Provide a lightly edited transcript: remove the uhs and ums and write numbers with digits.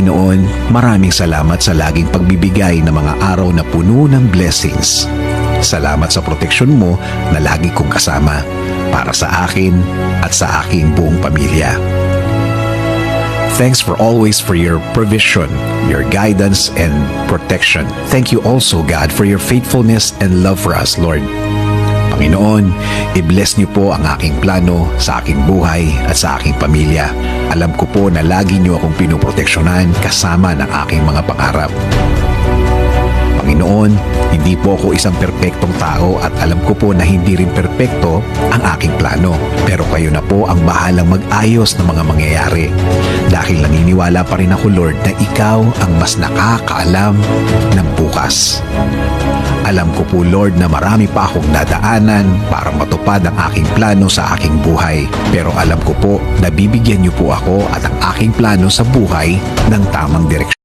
Panginoon, maraming salamat sa laging pagbibigay ng mga araw na puno ng blessings. Salamat sa proteksyon mo na lagi kong kasama para sa akin at sa aking buong pamilya. Thanks for your provision, your guidance, and protection. Thank you also, God, for your faithfulness and love for us, Lord. Panginoon, i-bless niyo po ang aking plano sa aking buhay at sa aking pamilya. Alam ko po na lagi niyo akong pinoproteksyonan kasama ng aking mga pangarap. Panginoon, hindi po ako isang perpektong tao at alam ko po na hindi rin perpekto ang aking plano. Pero kayo na po ang bahalang mag-ayos ng mga mangyayari. Dahil naniniwala pa rin ako, Lord, na ikaw ang mas nakakaalam ng bukas. Alam ko po, Lord, na marami pa akong dadaanan para matupad ang aking plano sa aking buhay. Pero alam ko po na bibigyan niyo po ako at ang aking plano sa buhay ng tamang direksyon.